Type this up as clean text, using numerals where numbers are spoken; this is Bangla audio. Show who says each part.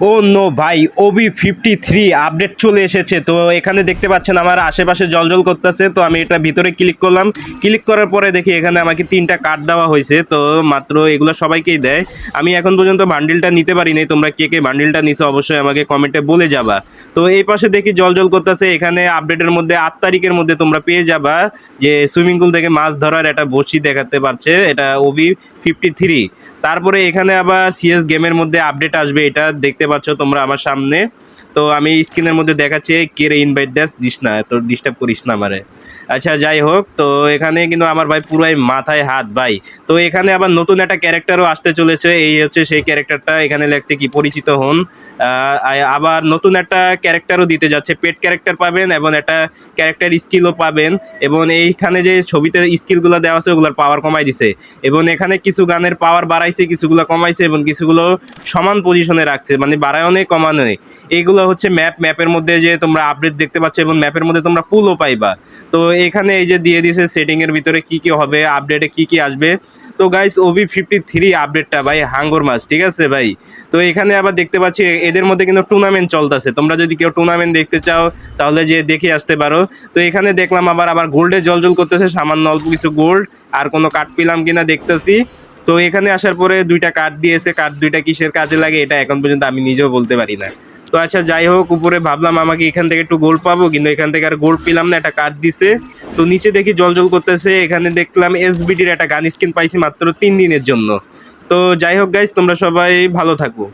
Speaker 1: ও নো ভাই, OB53 আপডেট চলে এসেছে। তো এখানে দেখতে পাচ্ছেন আমার আশেপাশে জলজল করতেছে। তো আমি এটা ভিতরে ক্লিক করলাম, ক্লিক করার পরে দেখি এখানে আমাকে 3টা কার্ড দেওয়া হয়েছে। তো মাত্র এগুলো সবাইকেই দেয়। আমি এখন পর্যন্ত বান্ডিলটা নিতে পারিনি। তোমরা কে কে বান্ডিলটা নিছো অবশ্যই আমাকে কমেন্টে বলে যাবা। তো এই পাশে দেখি জলজল করতেছে। এখানে আপডেটের মধ্যে 8 তারিখের মধ্যে তোমরা পেয়ে যাবা যে সুইমিং পুল থেকে মাছ ধরার একটা বড়শি দেখাতে পারছে, এটা OB53। তারপরে এখানে আবার সিএস গেমের মধ্যে আপডেট আসবে, এটা দেখতে পাচ্ছ তোমরা আমার সামনে। তো আমি স্ক্রিনের মধ্যে দেখাচ্ছি, কে রে ইনভাইট দিস না, তো ডিস্টার্ব করিস না আমারে। আচ্ছা যাই হোক, তো এখানে কিন্তু আমার ভাই পুরাই মাথায় হাত ভাই। তো এখানে আবার নতুন একটা ক্যারেক্টারও আসতে চলেছে, এই হচ্ছে সেই ক্যারেক্টারটা। এখানে লেখছে কি পরিচিত হন। আবার নতুন একটা ক্যারেক্টারও দিতে যাচ্ছে, পেট ক্যারেক্টার পাবেন এবং একটা ক্যারেক্টার স্কিলও পাবেন। এবং এইখানে যে ছবিতে স্কিলগুলো দেওয়া আছে ওগুলোর পাওয়ার কমাই দিছে, এবং এখানে কিছু গানের পাওয়ার বাড়াইছে, কিছুগুলো কমাইছে, এবং কিছুগুলো সমান পজিশনে রাখছে, মানে বাড়ায়ও নেই কমানো নেই। এইগুলো হচ্ছে ম্যাপের মধ্যে যে তোমরা আপডেট দেখতে পাচ্ছ, এবং ম্যাপের মধ্যে তোমরা পুলও পাইবা। তো এখানে এই যে দিয়ে দিছে সেটিংয়ের ভিতরে কি কি হবে, আপডেটে কি কি আসবে। তো গাইস OB53 আপডেটটা ভাই হাঙ্গর মাছ, ঠিক আছে ভাই। তো এখানে আবার দেখতে পাচ্ছি এদের মধ্যে কিন্তু টুর্নামেন্ট চলতেছে। তোমরা যদি কেউ টুর্নামেন্ট দেখতে চাও তাহলে যে দেখে আসতে পারো। তো এখানে দেখলাম আবার গোল্ডে জলজল করতেছে, সামান্য অল্প কিছু গোল্ড। আর কোনো কার্ড পেলাম কিনা দেখতেছি। তো এখানে আসার পরে 2টা কার্ড দিয়েছে, কার্ড 2টা কিসের কাজে লাগে এটা এখন পর্যন্ত আমি নিজেও বলতে পারি না। তো আচ্ছা যাই হোক, উপরে ভাবলাম আমাকে এখান থেকে একটু গোল্ড পাবো, কিন্তু এখান থেকে আর গোল্ড পেলাম না, একটা কার্ড দিছে। তো নিচে দেখি জলজল করতেছে, এখানে দেখলাম SBDর একটা গান স্কিন পাইছি মাত্র 3 দিনের জন্য। তো যাই হোক গাইস, তোমরা সবাই ভালো থাকো।